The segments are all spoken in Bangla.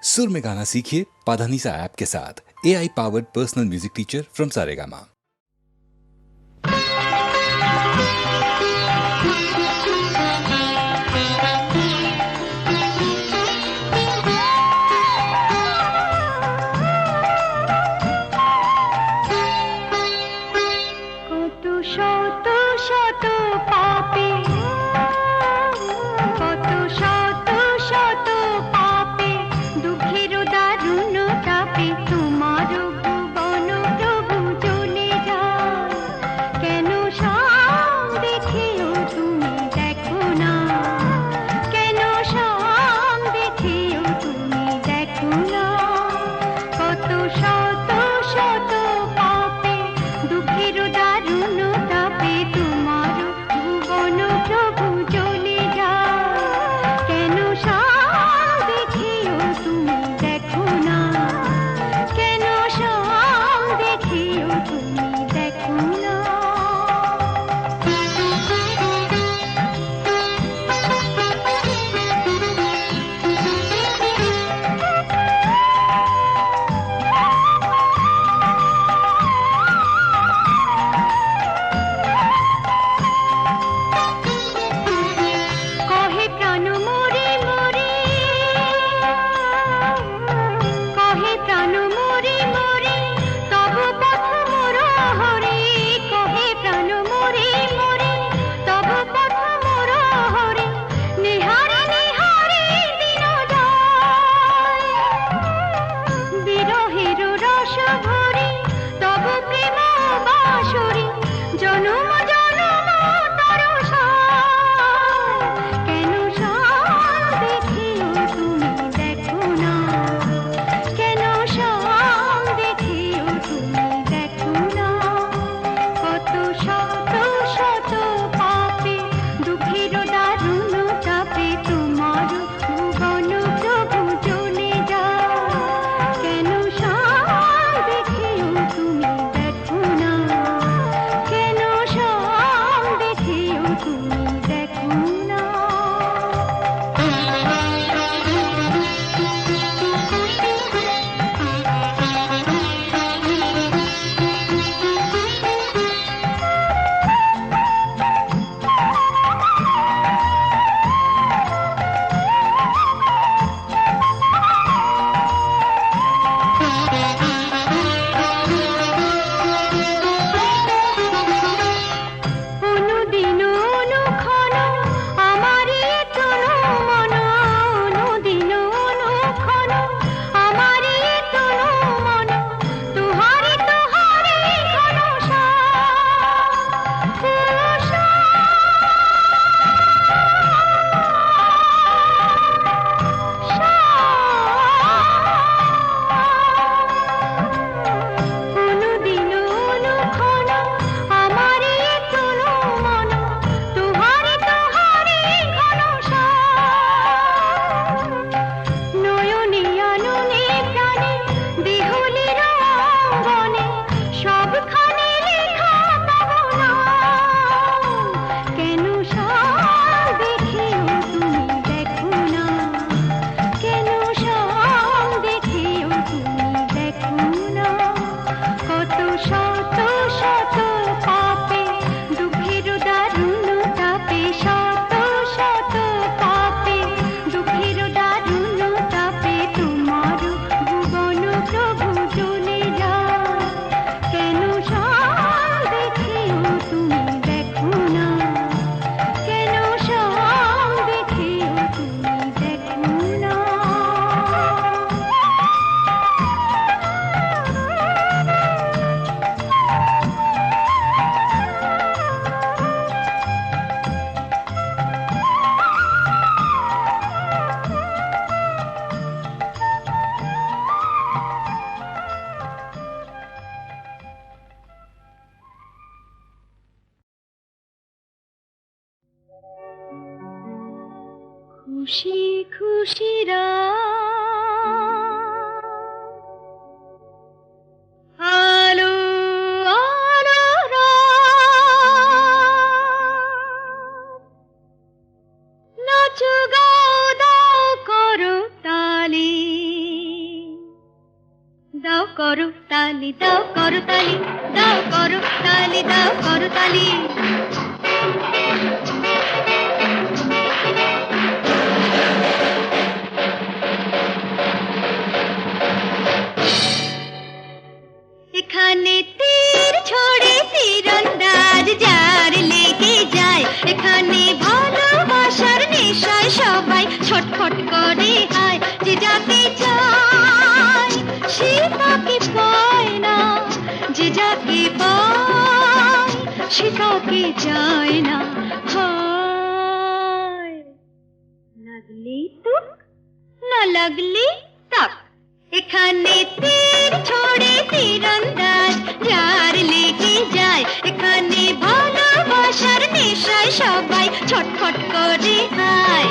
सुर में गाना सीखिए पाधानीसा ऐप के साथ। AI powered personal music teacher from Saregama. খুশি খুশি আলো আলো নাচো গাও দাও করো তালি করো তালি, দাও করো তালি, দাও করো তালি, দাও করো তালি। এখানে তীর ছড়ে তীরন্দাজ যার লেগে যায়, এখানে ভালোবাসার নেশায় সবাই ছটফট করে হায়। যে যাকে চায় সে তাকে পায় না, যে যাকে পায় সে তাকে চায় না। হায় লাগলি তুক না লাগলি তাক, এখানে তীর ছড়ে তীরন্দাজ যার লেগে যায়, এখানে ভালোবাসার নেশায় সবাই ছটফট করে হায়।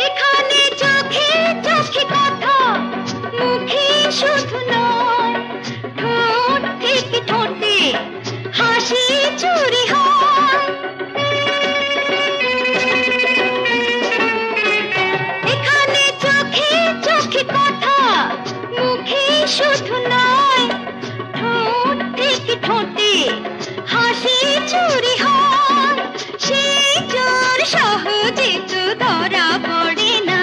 এখানে চোখে চোখে কথা, মুখে শুধু নয়, ঠোঁট থেকে ঠোঁটে হাসি চুরি হয়। এখানে চোখে চোখে কথা, মুখে শুধু নয়, ঠোঁট থেকে ঠোঁটে হাসি চুরি হয়। সেই চোর সহজে তো ধরা পড়ে না,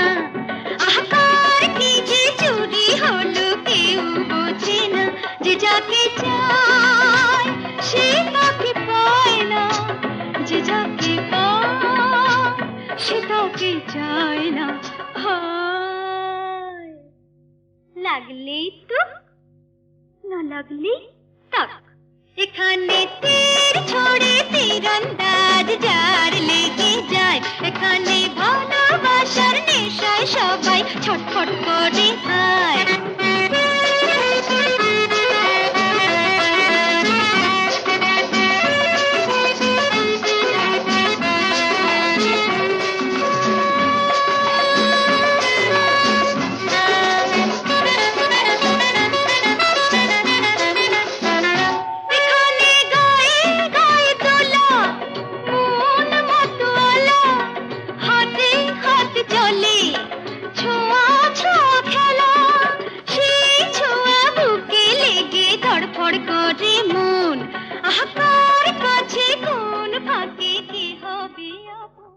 আহকার কি যে চুরি হলো কেউ বোঝে না। যে যাকে চায় সে তাকে পায় না, যে যাকে পায় সে তাকে চায় না। হায় লাগলেই তো না লাগলেই তাক, এখানে তীর ছড়ে তীরন্দাজ যার লেগে যায়, এখানে ভালোবাসার নেশায় সবাই ছটফট করে হায়। এখানে গায়ে গায়ে দোলা, মন মতোয়ালা, হাতে হাত চলে ছোঁয়া ছোঁয়া খেলা। সেই ছোঁয়া বুকে লেগে ধড়ফড় করে মন, আহকার কাছে কোন ফাঁকে কি হবে আপন।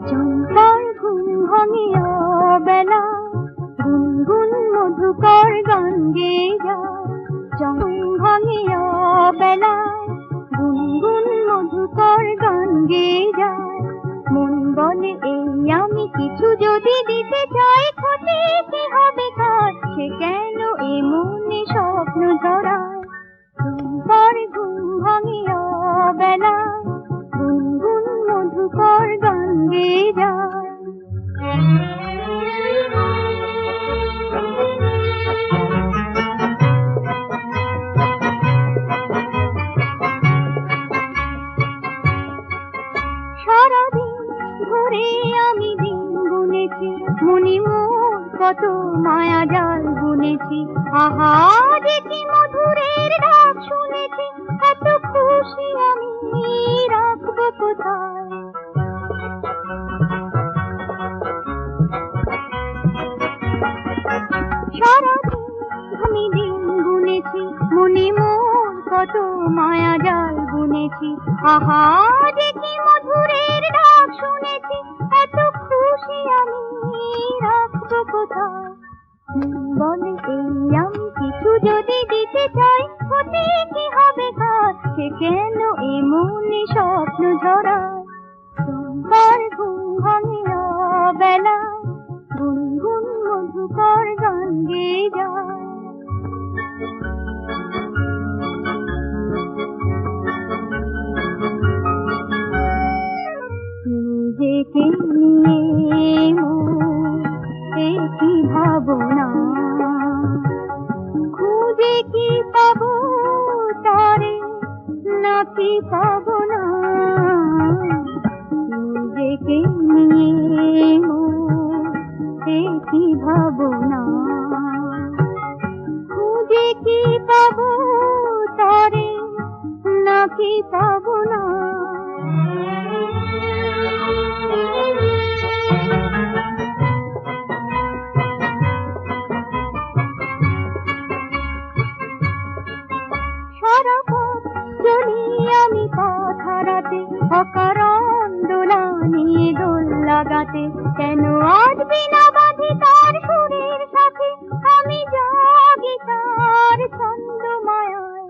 চম্পার ঘুম ভাঙিয়া বেলা, গুনগুন মধুকর গান গেয়ে যায়। ঘুম ভাঙিয়া বেলা, গুনগুন মধুকর গান গেয়ে যায়। মন বলে এই আমি কিছু যদি দিতে চাই, ক্ষতি কি হবে কার, সে কেন এ মনে স্বপ্ন ধরায়। চম্পার ঘুম ভাঙিয়া বেলা, গুনগুন মধুকর গান গেয়ে যায়। সারাদিন ধরে আমি দিন গুনেছি, মনি মোর কত মায়া জাল বুনেছি। আহা যে কি মধুরের ডাক শুনেছি, এত খুশি আমি রাখবো কোথায়। সারাদিন আমি দিন গুনেছি, মনি মোর কত মায়া জাল বুনেছি। আহা যে কি মধুরের ডাক শুনেছি, এত খুশি আমি রাখবো কোথায়। বলে এই আমি কিছু যদি দিতে চাই, ক্ষতি কি হবে কার, সে কেন এ মনে স্বপ্ন ধরায়। চম্পার ঘুম ভাঙিয়া বেলা, গুনগুন মধুকর গান গেয়ে যায়। নিজেকে নিয়ে মোর কি ভাবনা, খুঁজে কি পাবো তারে নাকি পাবো না। নিজেকে নিয়ে মোর কি ভাবনা, খুঁজে কি পাবো তারে নাকি পাবো না। সারা পথ চলি আমি পথ হারাতে, অকারণ দোলা নিয়ে দোল লাগাতে, কেন আজ বিনা বাঁধি তার সুরের সাথে আমি জাগি তার ছন্দ মায়ায়।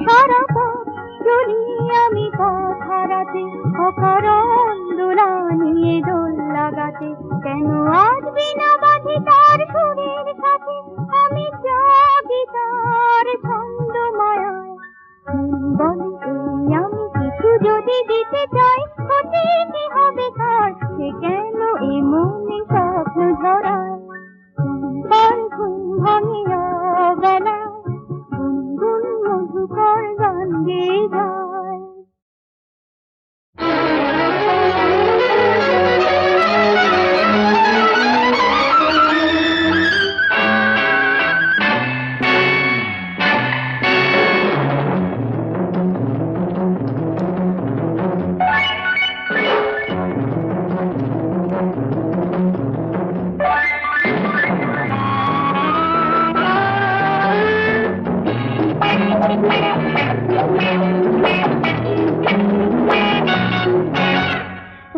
সারা পথ চলি আমি পথ হারাতে, অকারণ দোলা নিয়ে দোল লাগাতে, কেন আজ বিনা বাঁধি তার সুরের সাথে আমি জাগি তার ছন্দ মায়ায়। বলে এই আমি কিছু যদি দিতে চাই, হতে কি হবে তার, সে কেন এ মনে স্বপ্ন ধরায়। চম্পার ঘুম ভাঙে অবেলায়, গুনগুন মধুকর গান গেয়ে যায়।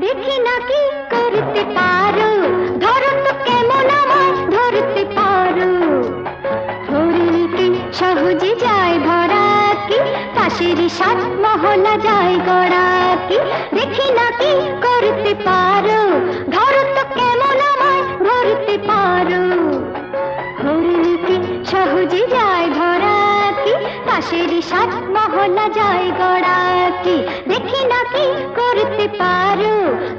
দেখি নাকি করতে পারো, ধরো তো কেমন আমার ধরতে পারো। ধরতে সহজে যায় ধরা কি, পাশের সাত মহলা যায় গড়া কি। দেখি নাকি করতে পারো, ধরো তো কেমন আমার ধরতে পারো। ধরতে সহজে যায় ধরা কি, পাশের সাত মহলা যায় গড়া কি। দেখি নাকি করতে পারো,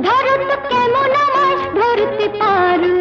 ধরো তো কেমন আমার ধরতে পারো।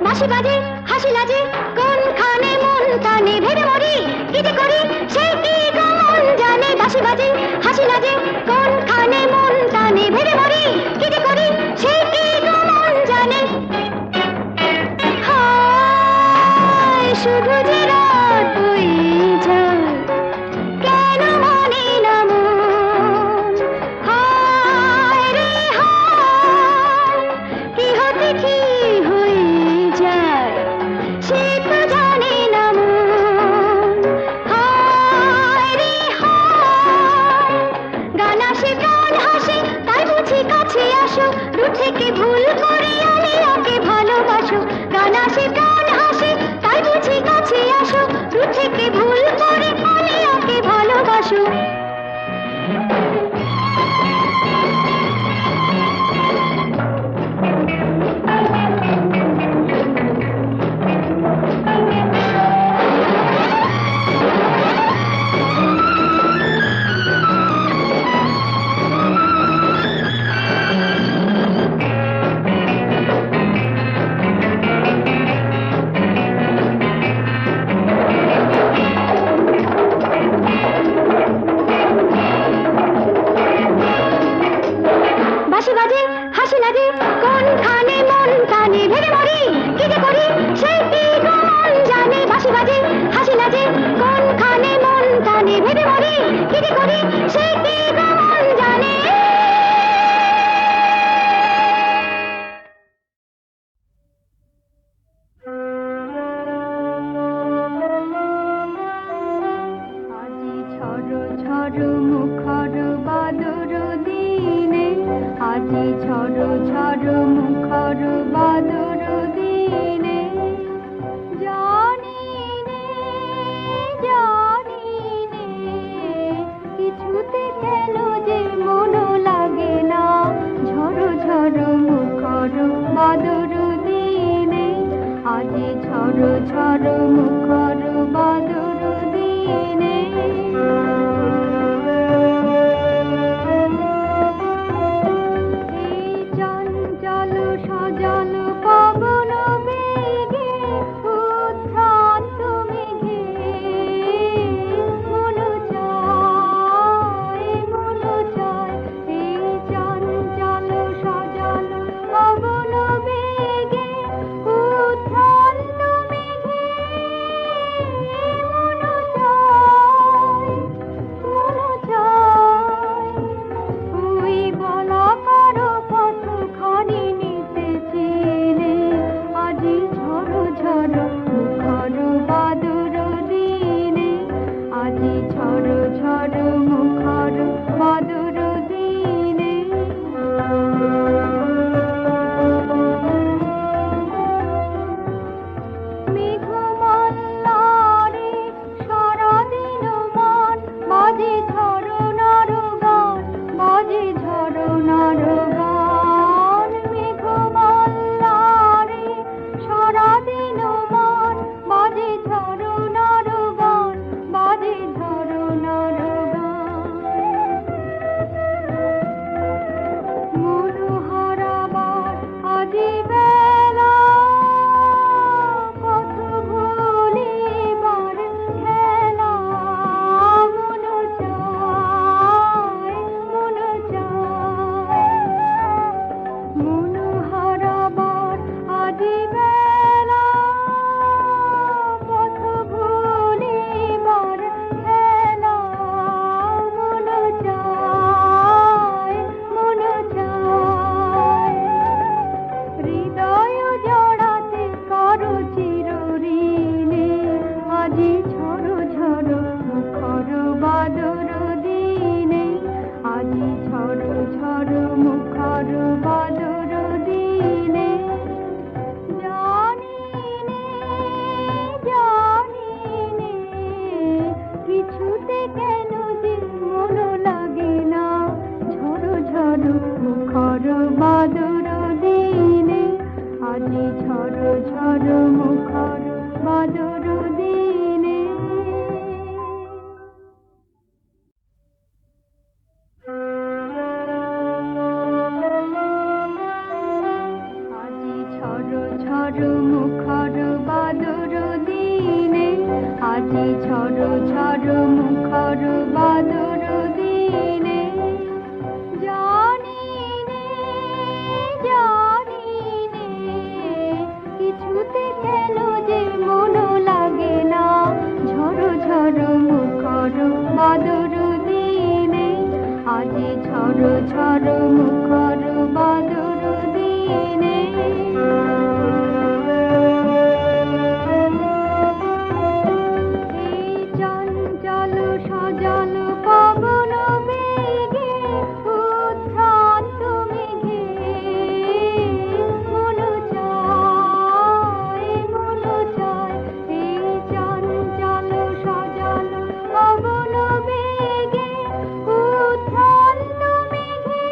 বাঁশি বাজে হাসি লাজে কোনখানে মন টানে, ভেবে মরি কি যে করি সে কি গো মন জানে। বাঁশি বাজে হাসি লাজে কোনখানে মন টানে, ভেবে মরি কি যে করি সে কি গো মন জানে। হায় শুধু যে রাত বয়ে যায়, কেন মনে না মন। হায় রে হায়, কি হতে কি হয়ে যায় সে তো জানে না মন। হায় রে হায়, গান আসে প্রাণ হাসে তাই বুঝি কাছে আসো, দূর থেকে ভুল করে আলিয়াকে ভালোবাসো। গান আসে প্রাণ হাসে তাই বুঝি কাছে আসো, দূর থেকে ভুল করে আলিয়াকে ভালোবাসো। বাঁশি বাজে হাসি লাগে কোনখানে মন টানে, ভেবে মরি কি যে করি সে কি গো মন জানে। বাঁশি বাজে হাসি লাগে কোনখানে মন টানে, ভেবে মরি কি যে করি সে কি গো মন জানে। আজি ঝড় ঝড় মুখর বাদর দিনে, আজি ঝড় ঝড় মুখর বাদর দিনে, জানি নে কিছুতে বাদর দিনে, আজি ঝড় ঝড় মুখর বাদর দিনে। এই চঞ্চল সজল পবন বেগে, উদ্ভ্রান্ত মেঘে, মন চায়, মন চায়। এই চঞ্চল সজল পবন বেগে, উদ্ভ্রান্ত মেঘে, মন চায়, মন চায়। ওই বলাকার পথখানি নিতে চেনে, আজি ঝড় ঝড় মুখর বাদর দিনে, আজি ঝড় ঝড় মুখর বাদর দিনে। মেঘমাল্লারে সারাদিন মান, বাজে ঝরনার গান, বাজে ঝরনার গান। মেঘমাল্লারে সারাদিন মান, বাজে ঝরনার গান, বাজে ঝরনার গান। মনোহারাবার আজি বেলা, পথ ভুলিবার খেলা, মন চায়, মন চায়। মনোহারাবার আজি বেলা, পথ ভুলিবার খেলা, মন চায়, মন চায়। হৃদয় জড়াতে কারো চিরঋণে, আজি ঝড় ঝড় মুখর বাদর দিনে, আজি ঝড় ঝড় মুখর বাদর দিনে। জানি নে, জানি নে, কিছুতে কেন যে মন লাগে না, ঝড় ঝড় মুখর বাদর দিনে, আজি ঝড় ঝড় মুখর বাদর দিনে। আজি ঝড় ঝড় মুখর বাদর দিনে, আজি ঝড় ঝড় মুখর বাদর দিনে। জানি নে, জানি নে, কিছুতে কেন যে মন লাগে না, ঝড় ঝড় মুখর বাদর দিনে, আজি ঝড় ঝড় মুখর বাদর দিনে। এই চঞ্চল সজল পবন বেগে, উদ্ভ্রান্ত মেঘে, মন চায়, মন চায়। এই চঞ্চল সজল পবন বেগে, উদ্ভ্রান্ত মেঘে,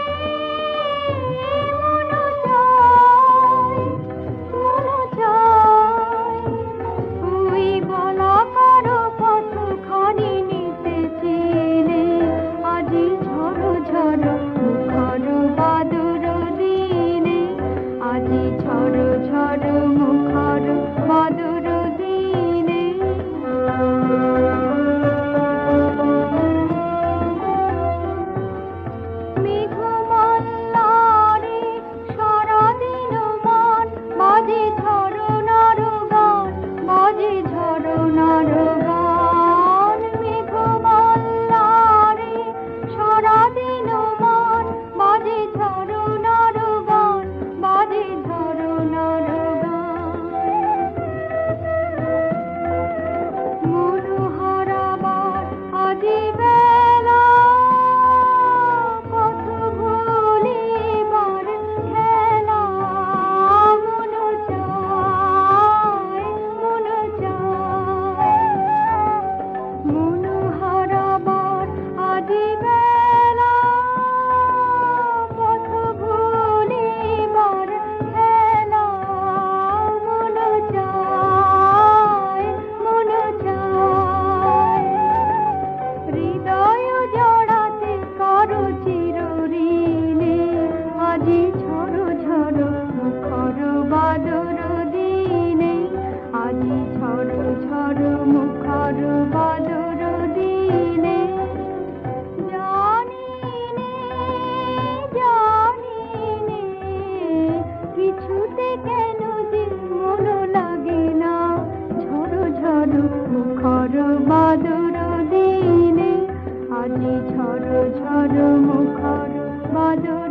ঝড় বাদর দিনে জানি নে, জানি নে, কিছুতে কেন যে মন লাগে না ঝড় ঝড় মুখর বাদর দিনে আজি ঝড় ঝড় মুখর বাদর